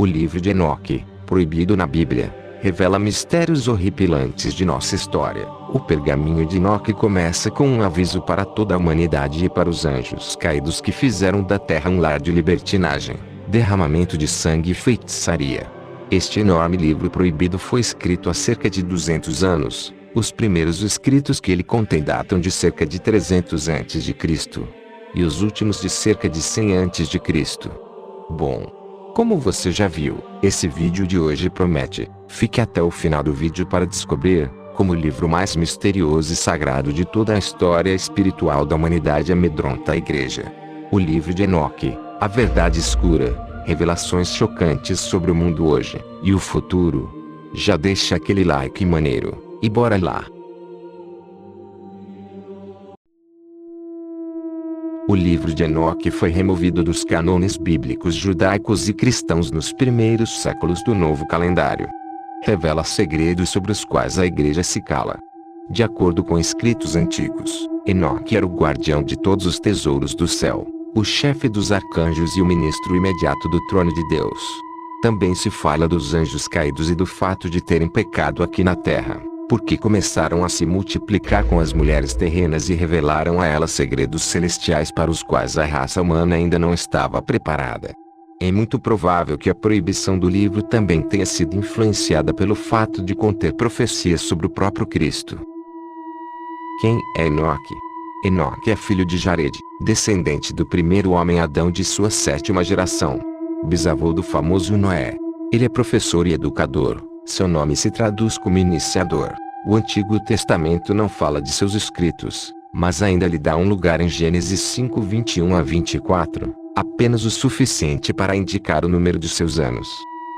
O livro de Enoque, proibido na Bíblia, revela mistérios horripilantes de nossa história. O pergaminho de Enoque começa com um aviso para toda a humanidade e para os anjos caídos que fizeram da terra um lar de libertinagem, derramamento de sangue e feitiçaria. Este enorme livro proibido foi escrito há cerca de 200 anos. Os primeiros escritos que ele contém datam de cerca de 300 a.C. e os últimos de cerca de 100 a.C. Bom, como você já viu, esse vídeo de hoje promete. Fique até o final do vídeo para descobrir como o livro mais misterioso e sagrado de toda a história espiritual da humanidade amedronta a igreja. O livro de Enoque, a verdade escura, revelações chocantes sobre o mundo hoje e o futuro. Já deixa aquele like maneiro, e bora lá! O livro de Enoque foi removido dos cânones bíblicos judaicos e cristãos nos primeiros séculos do novo calendário. Revela segredos sobre os quais a igreja se cala. De acordo com escritos antigos, Enoque era o guardião de todos os tesouros do céu, o chefe dos arcanjos e o ministro imediato do trono de Deus. Também se fala dos anjos caídos e do fato de terem pecado aqui na terra, porque começaram a se multiplicar com as mulheres terrenas e revelaram a elas segredos celestiais para os quais a raça humana ainda não estava preparada. É muito provável que a proibição do livro também tenha sido influenciada pelo fato de conter profecias sobre o próprio Cristo. Quem é Enoque? Enoque é filho de Jared, descendente do primeiro homem Adão de sua 7ª geração, bisavô do famoso Noé. Ele é professor e educador. Seu nome se traduz como iniciador. O Antigo Testamento não fala de seus escritos, mas ainda lhe dá um lugar em Gênesis 5, 21 a 24, apenas o suficiente para indicar o número de seus anos.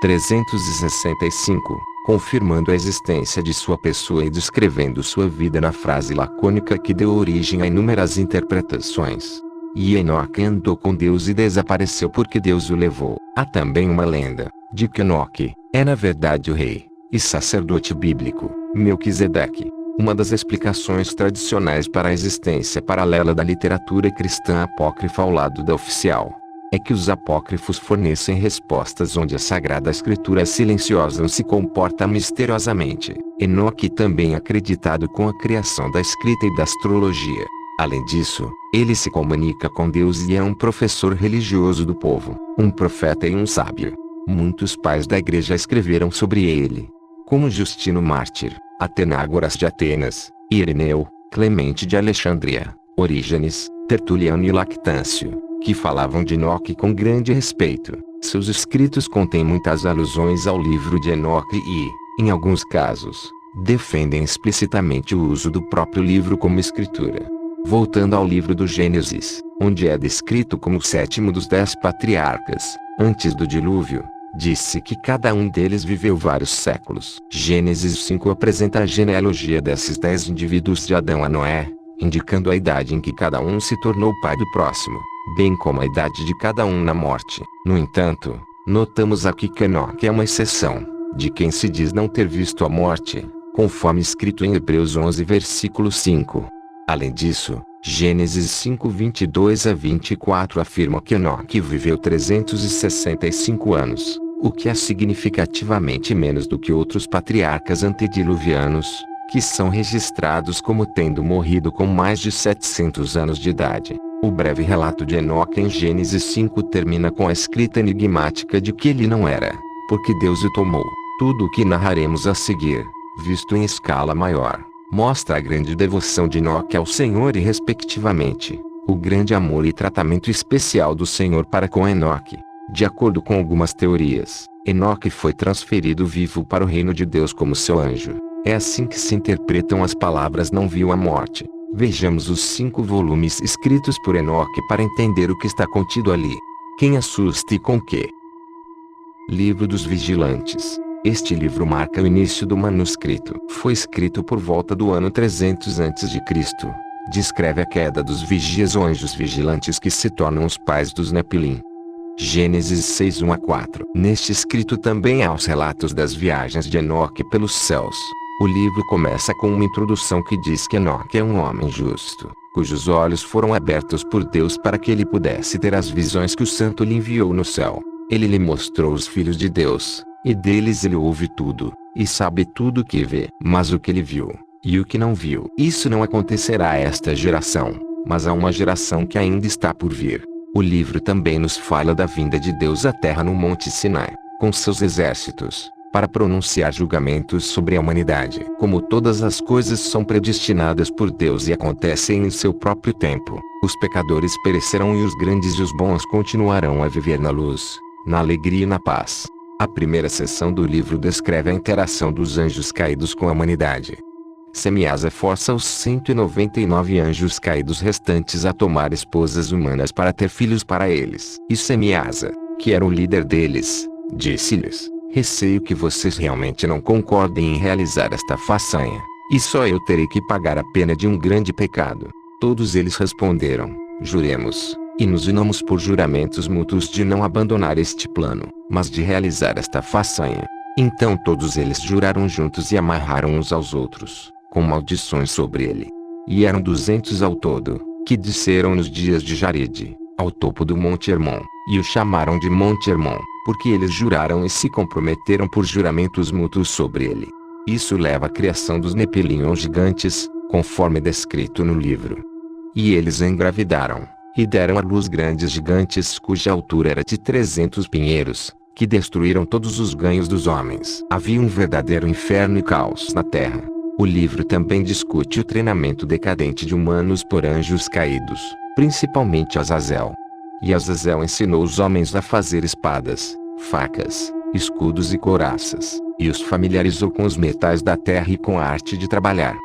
365, confirmando a existência de sua pessoa e descrevendo sua vida na frase lacônica que deu origem a inúmeras interpretações. E Enoque andou com Deus e desapareceu porque Deus o levou. Há também uma lenda de que Enoque é na verdade o rei e sacerdote bíblico, Melquisedeque. Uma das explicações tradicionais para a existência paralela da literatura cristã apócrifa ao lado da oficial é que os apócrifos fornecem respostas onde a Sagrada Escritura silenciosa se comporta misteriosamente. Enoque também é acreditado com a criação da escrita e da astrologia. Além disso, ele se comunica com Deus e é um professor religioso do povo, um profeta e um sábio. Muitos pais da igreja escreveram sobre ele, como Justino Mártir, Atenágoras de Atenas, Ireneu, Clemente de Alexandria, Orígenes, Tertuliano e Lactâncio, que falavam de Enoque com grande respeito. Seus escritos contêm muitas alusões ao livro de Enoque e, em alguns casos, defendem explicitamente o uso do próprio livro como escritura. Voltando ao livro do Gênesis, onde é descrito como o 7º dos 10 patriarcas, antes do dilúvio, disse que cada um deles viveu vários séculos. Gênesis 5 apresenta a genealogia desses 10 indivíduos de Adão a Noé, indicando a idade em que cada um se tornou pai do próximo, bem como a idade de cada um na morte. No entanto, notamos aqui que Enoque é uma exceção, de quem se diz não ter visto a morte, conforme escrito em Hebreus 11 versículo 5. Além disso, Gênesis 5, 22 a 24 afirma que Enoque viveu 365 anos, o que é significativamente menos do que outros patriarcas antediluvianos, que são registrados como tendo morrido com mais de 700 anos de idade. O breve relato de Enoque em Gênesis 5 termina com a escrita enigmática de que ele não era, porque Deus o tomou. Tudo o que narraremos a seguir, visto em escala maior, mostra a grande devoção de Enoque ao Senhor e respectivamente, o grande amor e tratamento especial do Senhor para com Enoque. De acordo com algumas teorias, Enoque foi transferido vivo para o reino de Deus como seu anjo. É assim que se interpretam as palavras não viu a morte. Vejamos os 5 volumes escritos por Enoque para entender o que está contido ali. Quem assusta e com que? Livro dos Vigilantes. Este livro marca o início do manuscrito. Foi escrito por volta do ano 300 a.C. Descreve a queda dos vigias ou anjos vigilantes que se tornam os pais dos Nepilim. Gênesis 6, 1 a 4. Neste escrito também há os relatos das viagens de Enoque pelos céus. O livro começa com uma introdução que diz que Enoque é um homem justo, cujos olhos foram abertos por Deus para que ele pudesse ter as visões que o santo lhe enviou no céu. Ele lhe mostrou os filhos de Deus, e deles ele ouve tudo, e sabe tudo o que vê. Mas o que ele viu, e o que não viu, isso não acontecerá a esta geração, mas a uma geração que ainda está por vir. O livro também nos fala da vinda de Deus à terra no Monte Sinai, com seus exércitos, para pronunciar julgamentos sobre a humanidade. Como todas as coisas são predestinadas por Deus e acontecem em seu próprio tempo, os pecadores perecerão e os grandes e os bons continuarão a viver na luz, na alegria e na paz. A primeira seção do livro descreve a interação dos anjos caídos com a humanidade. Semiasa força os 199 anjos caídos restantes a tomar esposas humanas para ter filhos para eles. E Semiasa, que era o líder deles, disse-lhes: receio que vocês realmente não concordem em realizar esta façanha, e só eu terei que pagar a pena de um grande pecado. Todos eles responderam: juremos, e nos unamos por juramentos mútuos de não abandonar este plano, mas de realizar esta façanha. Então todos eles juraram juntos e amarraram uns aos outros, com maldições sobre ele. E eram 200 ao todo, que desceram nos dias de Jaride, ao topo do Monte Hermon, e o chamaram de Monte Hermon, porque eles juraram e se comprometeram por juramentos mútuos sobre ele. Isso leva à criação dos Nepilim ou gigantes, conforme descrito no livro. E eles engravidaram, e deram à luz grandes gigantes cuja altura era de 300 pinheiros, que destruíram todos os ganhos dos homens. Havia um verdadeiro inferno e caos na terra. O livro também discute o treinamento decadente de humanos por anjos caídos, principalmente Azazel. E Azazel ensinou os homens a fazer espadas, facas, escudos e couraças, e os familiarizou com os metais da terra e com a arte de trabalhar.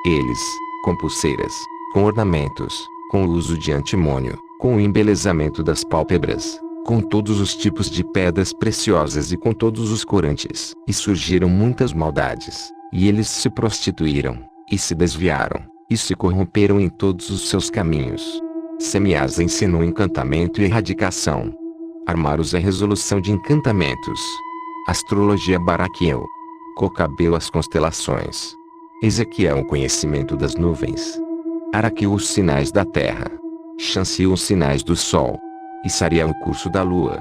Eles, com pulseiras, com ornamentos, com o uso de antimônio, com o embelezamento das pálpebras, com todos os tipos de pedras preciosas e com todos os corantes. E surgiram muitas maldades, e eles se prostituíram, e se desviaram, e se corromperam em todos os seus caminhos. Semiasa ensinou encantamento e erradicação. Armaros a resolução de encantamentos. Astrologia Baraquiel. Cocabeu as constelações. Ezequiel o conhecimento das nuvens. Araqueu os sinais da terra. Xanciel os sinais do sol. E Sariel o curso da lua.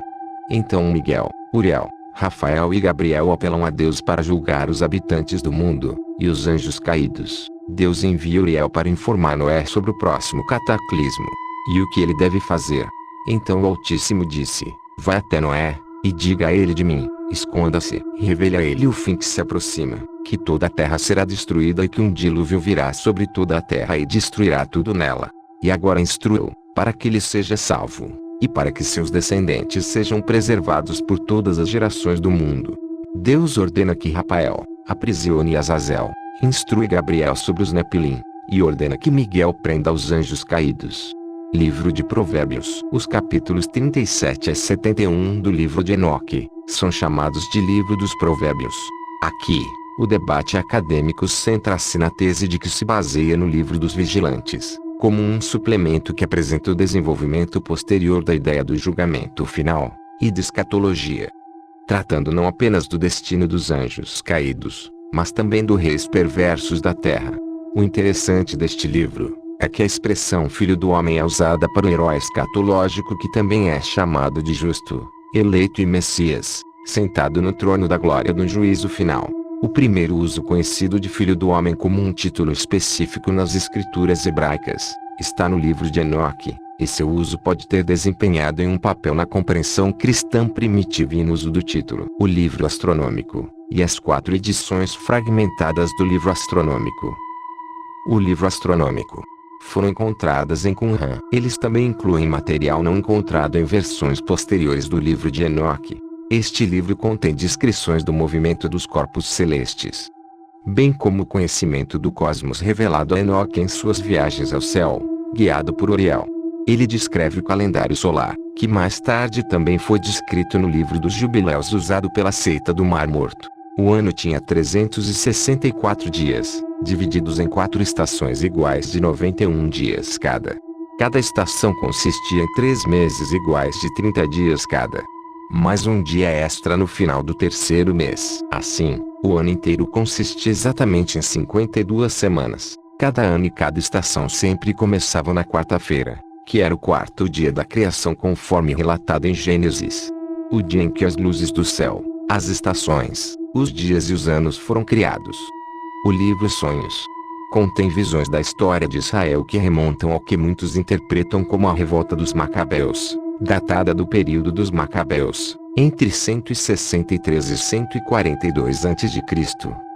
Então Miguel, Uriel, Rafael e Gabriel apelam a Deus para julgar os habitantes do mundo, e os anjos caídos. Deus envia Uriel para informar Noé sobre o próximo cataclismo, e o que ele deve fazer. Então o Altíssimo disse: vai até Noé, e diga a ele de mim, esconda-se, e revele a ele o fim que se aproxima, que toda a terra será destruída e que um dilúvio virá sobre toda a terra e destruirá tudo nela. E agora instrua-o, para que ele seja salvo, e para que seus descendentes sejam preservados por todas as gerações do mundo. Deus ordena que Rafael aprisione Azazel, instrui Gabriel sobre os Nepilim, e ordena que Miguel prenda os anjos caídos. Livro de Provérbios. Os capítulos 37 a 71 do livro de Enoque são chamados de Livro dos Provérbios. Aqui, o debate acadêmico centra-se na tese de que se baseia no Livro dos Vigilantes, como um suplemento que apresenta o desenvolvimento posterior da ideia do julgamento final, e de escatologia. Tratando não apenas do destino dos anjos caídos, mas também dos reis perversos da terra. O interessante deste livro é que a expressão filho do homem é usada para o herói escatológico que também é chamado de justo, eleito e Messias, sentado no trono da glória no juízo final. O primeiro uso conhecido de filho do homem como um título específico nas escrituras hebraicas está no livro de Enoque, e seu uso pode ter desempenhado um papel na compreensão cristã primitiva e no uso do título. O livro astronômico, e as 4 edições fragmentadas do livro astronômico. O livro astronômico foram encontradas em Qumran. Eles também incluem material não encontrado em versões posteriores do livro de Enoque. Este livro contém descrições do movimento dos corpos celestes, bem como o conhecimento do cosmos revelado a Enoque em suas viagens ao céu, guiado por Uriel. Ele descreve o calendário solar, que mais tarde também foi descrito no livro dos Jubileus usado pela seita do Mar Morto. O ano tinha 364 dias, divididos em 4 estações iguais de 91 dias cada. Cada estação consistia em 3 meses iguais de 30 dias cada, mais um dia extra no final do 3º mês. Assim, o ano inteiro consistia exatamente em 52 semanas. Cada ano e cada estação sempre começavam na quarta-feira, que era o 4º dia da criação conforme relatado em Gênesis. o dia em que as luzes do céu, as estações, os dias e os anos foram criados. O livro Sonhos contém visões da história de Israel que remontam ao que muitos interpretam como a revolta dos Macabeus, datada do período dos Macabeus, entre 163 e 142 a.C.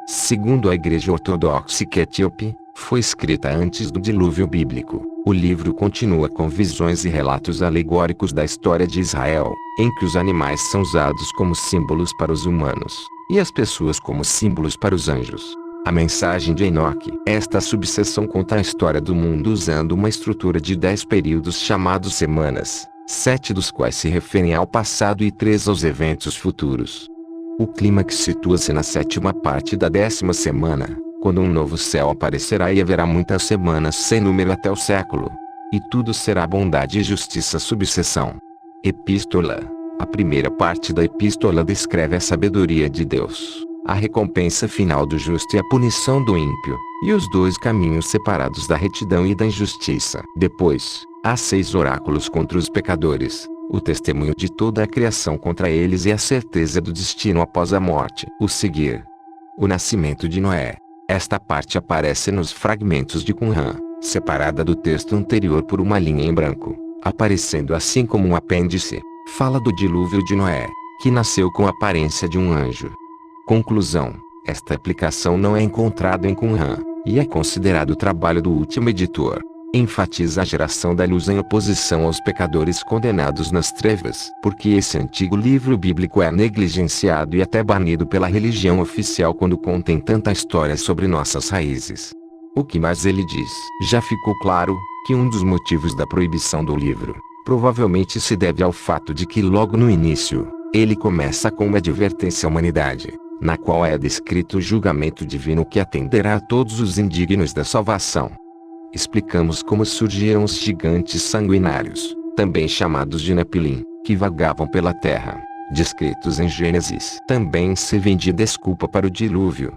Segundo a Igreja Ortodoxa Etíope, foi escrita antes do dilúvio bíblico. O livro continua com visões e relatos alegóricos da história de Israel, em que os animais são usados como símbolos para os humanos, e as pessoas como símbolos para os anjos. A mensagem de Enoque. Esta subseção conta a história do mundo usando uma estrutura de 10 períodos chamados semanas, 7 dos quais se referem ao passado e 3 aos eventos futuros. O clímax situa-se na 7ª parte da 10ª semana, quando um novo céu aparecerá e haverá muitas semanas sem número até o século. E tudo será bondade e justiça. Subseção. Epístola. A primeira parte da epístola descreve a sabedoria de Deus, a recompensa final do justo e a punição do ímpio, e os 2 caminhos separados da retidão e da injustiça. Depois, há 6 oráculos contra os pecadores, o testemunho de toda a criação contra eles e a certeza do destino após a morte. O seguir. O nascimento de Noé. Esta parte aparece nos fragmentos de Qumran, separada do texto anterior por uma linha em branco, aparecendo assim como um apêndice. Fala do dilúvio de Noé, que nasceu com a aparência de um anjo. Conclusão. Esta aplicação não é encontrada em Qumran, e é considerado o trabalho do último editor. Enfatiza a geração da luz em oposição aos pecadores condenados nas trevas. Porque esse antigo livro bíblico é negligenciado e até banido pela religião oficial quando contém tanta história sobre nossas raízes. O que mais ele diz? Já ficou claro que um dos motivos da proibição do livro provavelmente se deve ao fato de que logo no início, ele começa com uma advertência à humanidade, na qual é descrito o julgamento divino que atenderá a todos os indignos da salvação. Explicamos como surgiram os gigantes sanguinários, também chamados de Nepilim, que vagavam pela terra, descritos em Gênesis. Também servem de desculpa para o dilúvio.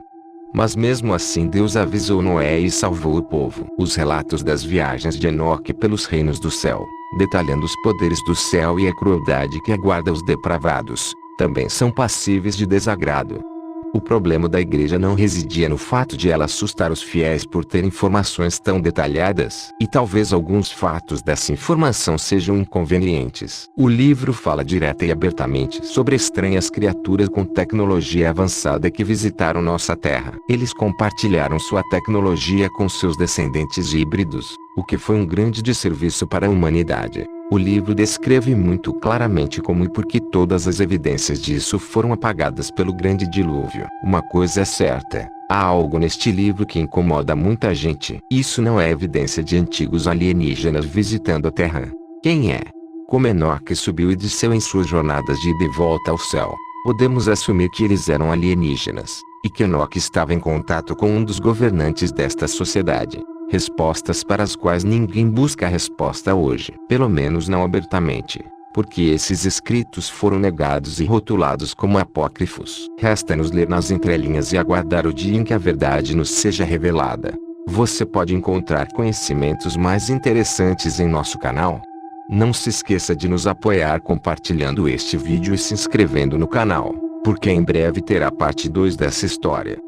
Mas mesmo assim Deus avisou Noé e salvou o povo. Os relatos das viagens de Enoque pelos reinos do céu, detalhando os poderes do céu e a crueldade que aguarda os depravados, também são passíveis de desagrado. O problema da igreja não residia no fato de ela assustar os fiéis por ter informações tão detalhadas, e talvez alguns fatos dessa informação sejam inconvenientes. O livro fala direta e abertamente sobre estranhas criaturas com tecnologia avançada que visitaram nossa Terra. Eles compartilharam sua tecnologia com seus descendentes híbridos, o que foi um grande desserviço para a humanidade. O livro descreve muito claramente como e por que todas as evidências disso foram apagadas pelo grande dilúvio. Uma coisa é certa, há algo neste livro que incomoda muita gente. Isso não é evidência de antigos alienígenas visitando a Terra. Quem é? Como Enoque subiu e desceu em suas jornadas de ida e volta ao céu, podemos assumir que eles eram alienígenas, e que Enoque estava em contato com um dos governantes desta sociedade. Respostas para as quais ninguém busca a resposta hoje, pelo menos não abertamente, porque esses escritos foram negados e rotulados como apócrifos. Resta-nos ler nas entrelinhas e aguardar o dia em que a verdade nos seja revelada. Você pode encontrar conhecimentos mais interessantes em nosso canal. Não se esqueça de nos apoiar compartilhando este vídeo e se inscrevendo no canal, porque em breve terá parte 2 dessa história.